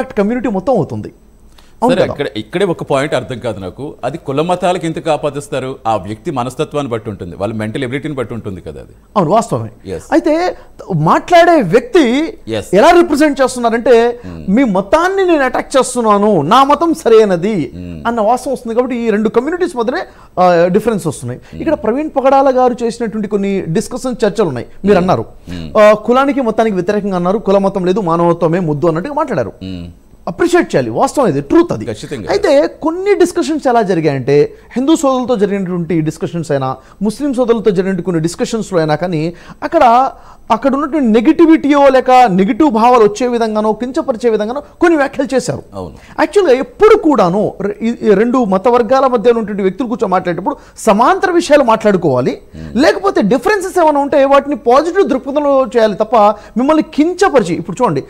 Community మొత్తం అవుతుంది. సరే, ఇక్కడే ఒక పాయింట్ అర్థం కాదు నాకు. అది కుల మతాలకు ఎందుకు ఆపాదిస్తారు? ఆ వ్యక్తి మనస్తత్వాన్ని బట్టి ఉంటుంది, వాళ్ళ మెంటల్ ఎబిలిటీని బట్టి ఉంటుంది కదా. అది అవును, వాస్తవమే. అయితే మాట్లాడే వ్యక్తి ఎలా రిప్రజెంట్ చేస్తున్నారంటే మీ మతాన్ని నేను అటాక్ చేస్తున్నాను, నా మతం సరైనది అన్న వాస్తవం వస్తుంది. కాబట్టి ఈ రెండు కమ్యూనిటీస్ మధ్యనే డిఫరెన్స్ వస్తున్నాయి. ఇక్కడ ప్రవీణ్ పగడాల గారు చేసినటువంటి కొన్ని డిస్కషన్ చర్చలు ఉన్నాయి. మీరు అన్నారు కులానికి మొత్తానికి వ్యతిరేకంగా అన్నారు, కుల మతం లేదు మానవత్వమే ముద్దు అన్నట్టుగా మాట్లాడారు. అప్రిషియేట్ చేయాలి, వాస్తవం ఇది, ట్రూత్ అది. అయితే కొన్ని డిస్కషన్స్ ఎలా జరిగాయంటే హిందూ సోదరులతో జరిగినటువంటి డిస్కషన్స్ అయినా ముస్లిం సోదరులతో జరిగినటువంటి కొన్ని డిస్కషన్స్లో అయినా కానీ అక్కడ ఉన్నటువంటి నెగిటివిటీయో లేక నెగిటివ్ భావాలు వచ్చే విధంగానో కించపరిచే విధంగానో కొన్ని వ్యాఖ్యలు చేశారు. యాక్చువల్గా ఎప్పుడు కూడాను రెండు మత వర్గాల మధ్య ఉన్నటువంటి వ్యక్తులు కూర్చొని మాట్లాడేటప్పుడు సమాంతర విషయాలు మాట్లాడుకోవాలి, లేకపోతే డిఫరెన్సెస్ ఏమైనా ఉంటే వాటిని పాజిటివ్ దృక్పథంలో చేయాలి తప్ప మిమ్మల్ని కించపరిచి. ఇప్పుడు చూడండి,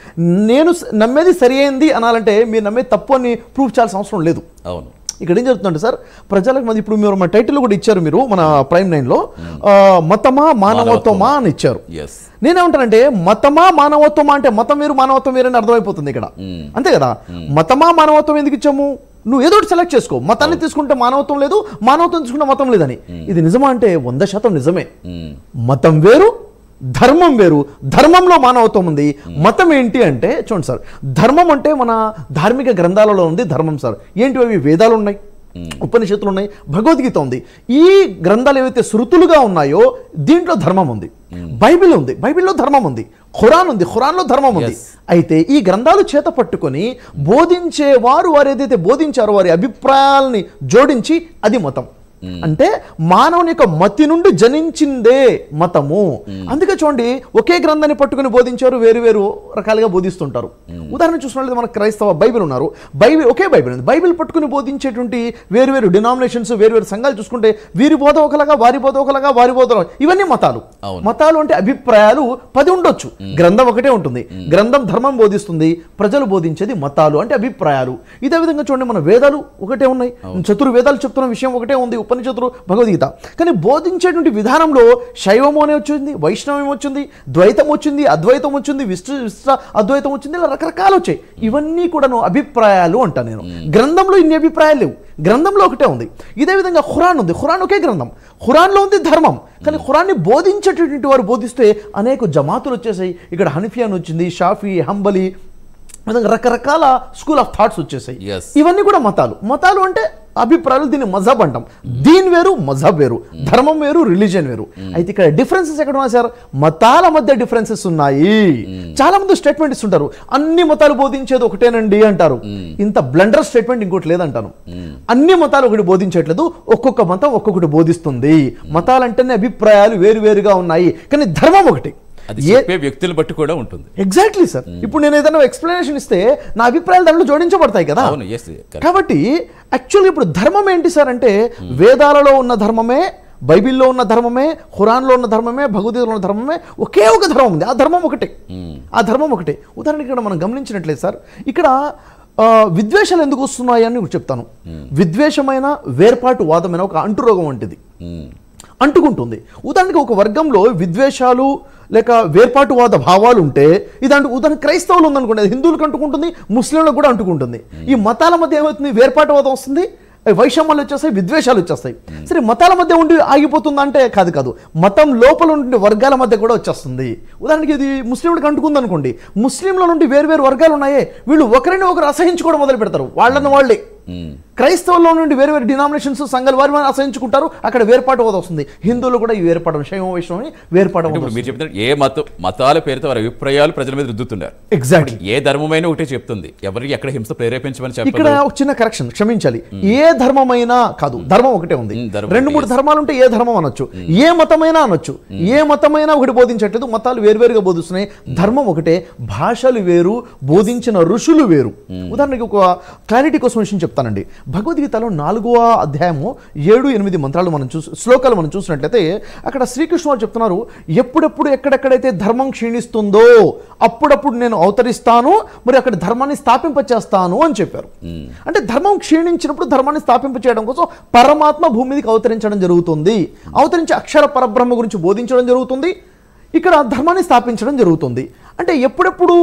నేను నమ్మేది సరి అయింది అనాలంటే మీరు నమ్మేది తప్పు అని ప్రూవ్ చేయాల్సిన అవసరం లేదు. అవును, ఇక్కడ ఏం జరుగుతుందంటే సార్, ప్రజలకు మంది ఇప్పుడు మీరు మన టైటిల్ కూడా ఇచ్చారు, మీరు మన ప్రైమ్ 9లో మతమా మానవత్వమా అని ఇచ్చారు. నేనేమంటానంటే మతమా మానవత్వమా అంటే మతం వేరు మానవత్వం వేరు అని అర్థమైపోతుంది ఇక్కడ, అంతే కదా. మతమా మానవత్వం ఎందుకు ఇచ్చాము? నువ్వు ఏదో ఒకటి సెలెక్ట్ చేసుకో. మతాన్ని తీసుకుంటే మానవత్వం లేదు, మానవత్వం తీసుకుంటే మతం లేదని. ఇది నిజమా అంటే 100% నిజమే. మతం వేరు, ధర్మం వేరు. ధర్మంలో మానవత్వం ఉంది. మతం ఏంటి అంటే చూడండి సార్, ధర్మం అంటే మన ధార్మిక గ్రంథాలలో ఉంది ధర్మం సార్. ఏంటి అవి? వేదాలు ఉన్నాయి, ఉపనిషత్తులు ఉన్నాయి, భగవద్గీత ఉంది. ఈ గ్రంథాలు ఏవైతే శృతులుగా ఉన్నాయో దీంట్లో ధర్మం ఉంది. బైబిల్ ఉంది, బైబిల్లో ధర్మం ఉంది. ఖురాన్ ఉంది, ఖురాన్లో ధర్మం ఉంది. అయితే ఈ గ్రంథాలు చేత పట్టుకొని బోధించే వారు ఏదైతే బోధించారో వారి అభిప్రాయాలని జోడించి అది మతం. అంటే మానవుని యొక్క మతి నుండి జనించిందే మతము. అందుకే చూడండి, ఒకే గ్రంథాన్ని పట్టుకుని బోధించారు, వేరు వేరు రకాలుగా బోధిస్తుంటారు. ఉదాహరణ చూసినట్లయితే మన క్రైస్తవ బైబిల్ ఉన్నారు, బైబిల్ ఒకే బైబిల్ ఉంది. బైబిల్ పట్టుకుని బోధించేటువంటి వేరు వేరు డినామినేషన్స్, వేరు వేరు సంఘాలు చూసుకుంటే వీరి బోధ ఒకలాగా, వారి బోధ ఒకలాగా, వారి బోధ, ఇవన్నీ మతాలు. మతాలు అంటే అభిప్రాయాలు 10 ఉండొచ్చు, గ్రంథం ఒకటే ఉంటుంది. గ్రంథం ధర్మం బోధిస్తుంది, ప్రజలు బోధించేది మతాలు అంటే అభిప్రాయాలు. ఇదే విధంగా చూడండి, మన వేదాలు ఒకటే ఉన్నాయి, చతుర్వేదాలు చెప్తున్న విషయం ఒకటే ఉంది, ఉపనిషత్తులు, భగవద్గీత. కానీ బోధించేటువంటి విధానంలో శైవము అనే వచ్చింది, వైష్ణవం వచ్చింది, ద్వైతం వచ్చింది, అద్వైతం వచ్చింది, విశిష్ట అద్వైతం వచ్చింది, ఇలా రకరకాలు వచ్చాయి. ఇవన్నీ కూడాను అభిప్రాయాలు అంటా నేను. గ్రంథంలో ఇన్ని అభిప్రాయాలు లేవు, గ్రంథంలో ఒకటే ఉంది. ఇదే విధంగా ఖురాన్ ఉంది, ఖురాన్ ఒకే గ్రంథం, ఖురాన్లో ఉంది ధర్మం. కానీ ఖురాన్ని బోధించేటటువంటి వారు బోధిస్తే అనేక జమాతులు వచ్చేసాయి. ఇక్కడ హనఫియాన్ వచ్చింది, షాఫీ, హంబలి, రకరకాల స్కూల్ ఆఫ్ థాట్స్ వచ్చేసాయి. ఇవన్నీ కూడా మతాలు. మతాలు అంటే అభిప్రాయాలు, దీన్ని మజహబ్ అంటాం. దీని వేరు, మజహబ్ వేరు, ధర్మం వేరు, రిలీజియన్ వేరు. అయితే ఇక్కడ డిఫరెన్సెస్ ఎక్కడ ఉన్నాయి సార్? మతాల మధ్య డిఫరెన్సెస్ ఉన్నాయి. చాలా మంది స్టేట్మెంట్ ఇస్తుంటారు, అన్ని మతాలు బోధించేది ఒకటేనండి అంటారు. ఇంత బ్లండర్ స్టేట్మెంట్ ఇంకోటి లేదంటాను. అన్ని మతాలు ఒకటి బోధించట్లేదు, ఒక్కొక్క మతం ఒక్కొక్కటి బోధిస్తుంది. మతాలంటేనే అభిప్రాయాలు వేరు వేరుగా ఉన్నాయి, కానీ ధర్మం ఒకటి. వ్యక్తులు బట్టి కూడా ఉంటుంది. Exactly sir. ఇప్పుడు నేను ఏదైనా ఎక్స్ప్లెనేషన్ ఇస్తే నా అభిప్రాయాలు దాంట్లో జోడించబడతాయి కదా. కాబట్టి యాక్చువల్గా ఇప్పుడు ధర్మం ఏంటి సార్ అంటే వేదాలలో ఉన్న ధర్మమే, బైబిల్లో ఉన్న ధర్మమే, ఖురాన్లో ఉన్న ధర్మమే, భగవద్గీతలో ఉన్న ధర్మమే, ఒకే ఒక ధర్మం ఉంది. ఆ ధర్మం ఒకటే, ఆ ధర్మం ఒకటే. ఉదాహరణకి ఇక్కడ మనం గమనించినట్లేదు సార్, ఇక్కడ విద్వేషాలు ఎందుకు వస్తున్నాయి అని చెప్తాను. విద్వేషమైన వేర్పాటు వాదమైన ఒక అంటురోగం వంటిది అంటుకుంటుంది. ఉదాహరణకి ఒక వర్గంలో విద్వేషాలు లేక వేర్పాటువాద భావాలు ఉంటే, ఇదంటే ఉదాహరణ క్రైస్తవులు ఉందనుకోండి, అది హిందువులకు అంటుకుంటుంది, ముస్లింలకు కూడా అంటుకుంటుంది. ఈ మతాల మధ్య ఏమవుతుంది? వేర్పాటువాదం వస్తుంది, వైషమ్యాలు వచ్చేస్తాయి, విద్వేషాలు వచ్చేస్తాయి. సరే, మతాల మధ్య ఉండి ఆగిపోతుంది అంటే కాదు, మతం లోపల ఉండే వర్గాల మధ్య కూడా వచ్చేస్తుంది. ఉదాహరణకి ఇది ముస్లింలకు అంటుకుంది అనుకోండి, ముస్లింల నుండి వేరు వేరు వర్గాలు ఉన్నాయే, వీళ్ళు ఒకరిని ఒకరు అసహించుకోవడం మొదలు పెడతారు, వాళ్ళని వాళ్ళే. క్రైస్తవుల్లో నుండి వేరు వేరు డినామినేషన్స్, సంఘాలు వారి అసహించుకుంటారు, అక్కడ వేర్పాటు వస్తుంది. హిందువులు కూడా ఈ వేర్పాటు, శైవం వైష్ణవం వేర్పాటు. మీరు చెప్తున్నారు ఏ మతాల పేరుతో వారి అభిప్రాయాలు ప్రజల మీద రుద్దుతున్నారు. ఎగ్జాక్ట్లీ. ఏ ధర్మమైనా ఒకటే చెప్తుంది, ఎవరికి ఎక్కడ హింస ప్రేరేపించమని చెప్పి. ఇక్కడ ఒక చిన్న కరెక్షన్, క్షమించాలి. ఏ ధర్మమైనా కాదు, ధర్మం ఒకటే ఉంది. 2-3 ధర్మాలు ఉంటే ఏ ధర్మం అనొచ్చు, ఏ మతమైనా అనొచ్చు. ఏ మతమైనా ఒకటి బోధించట్లేదు, మతాలు వేరువేరుగా బోధిస్తున్నాయి, ధర్మం ఒకటే. భాషలు వేరు, బోధించిన ఋషులు వేరు. ఉదాహరణకి ఒక క్లారిటీ కోసం విషయం చెప్తానండి. భగవద్గీతలో 4వ అధ్యాయము 7-8 మంత్రాలు శ్లోకాలు మనం చూసినట్లయితే అక్కడ శ్రీకృష్ణుడు చెప్తున్నారు, ఎప్పుడెప్పుడు ఎక్కడెక్కడైతే ధర్మం క్షీణిస్తుందో అప్పుడప్పుడు నేను అవతరిస్తాను, మరి అక్కడ ధర్మాన్ని స్థాపింపచేస్తాను అని చెప్పారు. అంటే ధర్మం క్షీణించినప్పుడు ధర్మాన్ని స్థాపింపచేయడం కోసం పరమాత్మ భూమి మీదకి అవతరించడం జరుగుతుంది. అవతరించి అక్షర పరబ్రహ్మ గురించి బోధించడం జరుగుతుంది, ఇక్కడ ధర్మాన్ని స్థాపించడం జరుగుతుంది. అంటే ఎప్పుడెప్పుడు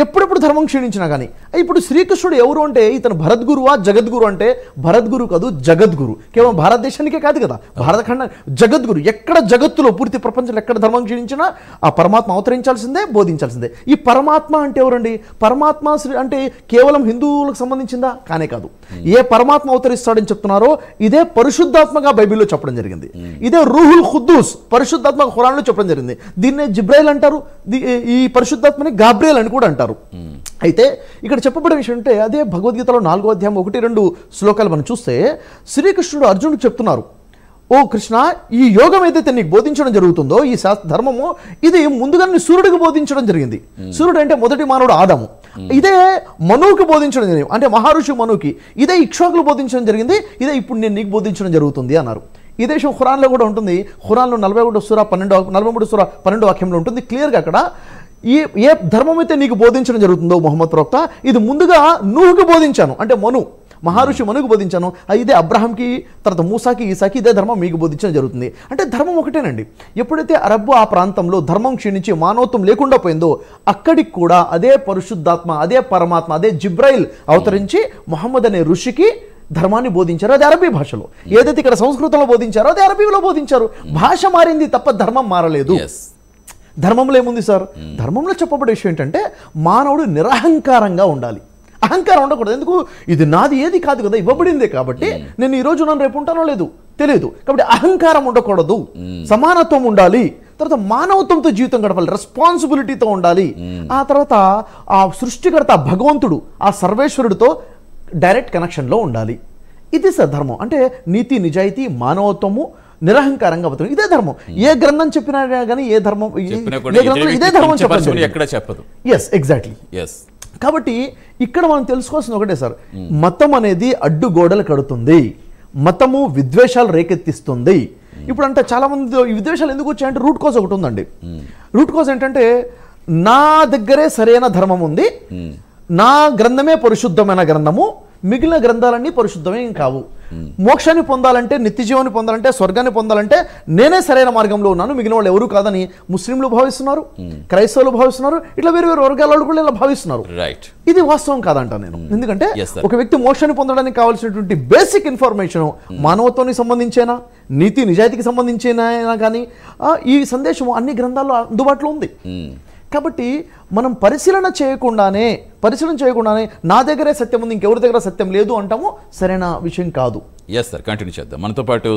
ఎప్పుడెప్పుడు ధర్మం క్షీణించినా కానీ. ఇప్పుడు శ్రీకృష్ణుడు ఎవరు అంటే ఇతను భరద్గురువా జగద్గురు అంటే భరద్గురు కాదు, జగద్గురు. కేవలం భారతదేశానికే కాదు కదా, భారతఖండ జగద్గురు. ఎక్కడ జగత్తులో పూర్తి ప్రపంచంలో ఎక్కడ ధర్మం క్షీణించినా ఆ పరమాత్మ అవతరించాల్సిందే, బోధించాల్సిందే. ఈ పరమాత్మ అంటే ఎవరండి? పరమాత్మ అంటే కేవలం హిందువులకు సంబంధించిందా? కానే కాదు. ఏ పరమాత్మ అవతరిస్తాడని చెప్తున్నారో ఇదే పరిశుద్ధాత్మగా బైబిల్లో చెప్పడం జరిగింది. ఇదే రూహుల్ ఖుద్దూస్ పరిశుద్ధాత్మ ఖురాన్లో చెప్పడం జరిగింది. దీన్నే జిబ్రైల్ అంటారు, ఈ పరిశుద్ధాత్మని గాబ్రియల్ అని కూడా అంటారు. అయితే ఇక్కడ చెప్పబడే విషయం అంటే అదే భగవద్గీతలో 4వ అధ్యాయం 1-2 శ్లోకాలు మనం చూస్తే శ్రీకృష్ణుడు అర్జునుడికి చెప్తున్నారు, ఓ కృష్ణ, ఈ యోగం ఏదైతే నీకు బోధించడం జరుగుతుందో, ఈ ధర్మము, ఇది ముందుగానే సూర్యుడికి బోధించడం జరిగింది. సూర్యుడు అంటే మొదటి మానవుడు ఆదాము. ఇదే మనువుకి బోధించడం జరిగింది, అంటే మహర్షి మనువుకి. ఇదే ఇక్ష్వాకులు బోధించడం జరిగింది. ఇదే ఇప్పుడు నేను నీకు బోధించడం జరుగుతుంది అన్నారు. ఇదే విషయం ఖురాన్లో కూడా ఉంటుంది. ఖురాన్లో 43 సూరా 12 వాక్యంలో ఉంటుంది క్లియర్గా. అక్కడ ఏ ధర్మం అయితే నీకు బోధించడం జరుగుతుందో మొహమ్మద్ ప్రవక్త, ఇది ముందుగా నూహుకి బోధించాను, అంటే మహర్షి మనుకు బోధించాను. ఇదే అబ్రహాంకి, తర్వాత మూసాకి, ఈసాకి ఇదే ధర్మం మీకు బోధించడం జరుగుతుంది. అంటే ధర్మం ఒకటేనండి. ఎప్పుడైతే అరబ్బు ఆ ప్రాంతంలో ధర్మం క్షీణించి మానవత్వం లేకుండా పోయిందో, అక్కడికి కూడా అదే పరిశుద్ధాత్మ, అదే పరమాత్మ, అదే జిబ్రైల్ అవతరించి మొహమ్మద్ అనే ఋషికి ధర్మాన్ని బోధించారు. అది అరబీ భాషలో. ఏదైతే ఇక్కడ సంస్కృతంలో బోధించారో అదే అరబీలో బోధించారు. భాష మారింది తప్ప ధర్మం మారలేదు. ధర్మంలో ఏముంది సార్? ధర్మంలో చెప్పబడే విషయం ఏంటంటే మానవుడు నిరహంకారంగా ఉండాలి. అహంకారం ఉండకూడదు. ఎందుకు? ఇది నాది ఏది కాదు కదా, ఇవ్వబడిందే. కాబట్టి నేను ఈరోజు నన్ను రేపు ఉంటానో లేదు తెలియదు. కాబట్టి అహంకారం ఉండకూడదు, సమానత్వం ఉండాలి. తర్వాత మానవత్వంతో జీవితం గడపాలి, రెస్పాన్సిబిలిటీతో ఉండాలి. ఆ తర్వాత ఆ సృష్టికర్త భగవంతుడు, ఆ సర్వేశ్వరుడితో డైరెక్ట్ కనెక్షన్లో ఉండాలి. ఇది సార్ ధర్మం అంటే. నీతి, నిజాయితీ, మానవత్వము, నిరహంకారంగా బతకడం, ఇదే ధర్మం. ఏ గ్రంథం చెప్పినా కానీ ఏ ధర్మం, ఇదే ధర్మం చెప్పదు. Yes, exactly. కాబట్టి ఇక్కడ మనం తెలుసుకోవాల్సింది ఒకటే సార్, మతం అనేది అడ్డుగోడలు కడుతుంది, మతము విద్వేషాలు రేకెత్తిస్తుంది. ఇప్పుడు అంటే చాలా మంది ఈ విద్వేషాలు ఎందుకు వచ్చాయంటే రూట్ కాజ్ ఒకటి ఉందండి. రూట్ కాజ్ ఏంటంటే నా దగ్గరే సరైన ధర్మం ఉంది, నా గ్రంథమే పరిశుద్ధమైన గ్రంథము, మిగిలిన గ్రంథాలన్నీ పరిశుద్ధమే కావు. మోక్షాన్ని పొందాలంటే, నిత్య జీవాన్ని పొందాలంటే, స్వర్గాన్ని పొందాలంటే నేనే సరైన మార్గంలో ఉన్నాను, మిగిలిన వాళ్ళు ఎవరు కాదని ముస్లింలు భావిస్తున్నారు, క్రైస్తవులు భావిస్తున్నారు, ఇట్లా వేరు వేరు వర్గాల వాళ్ళు కూడా ఇలా భావిస్తున్నారు. ఇది వాస్తవం కాదంట నేను. ఎందుకంటే ఒక వ్యక్తి మోక్షాన్ని పొందడానికి కావాల్సినటువంటి బేసిక్ ఇన్ఫర్మేషన్ మానవత్వానికి సంబంధించేనా, నీతి నిజాయితీకి సంబంధించేనా కానీ ఈ సందేశం అన్ని గ్రంథాల్లో అందుబాటులో ఉంది. కాబట్టి మనం పరిశీలన చేయకుండానే నా దగ్గరే సత్యం ఉంది, ఇంకెవరి దగ్గర సత్యం లేదు అంటాము, సరైన విషయం కాదు. ఎస్ సార్, కంటిన్యూ చేద్దాం. మనతో పాటు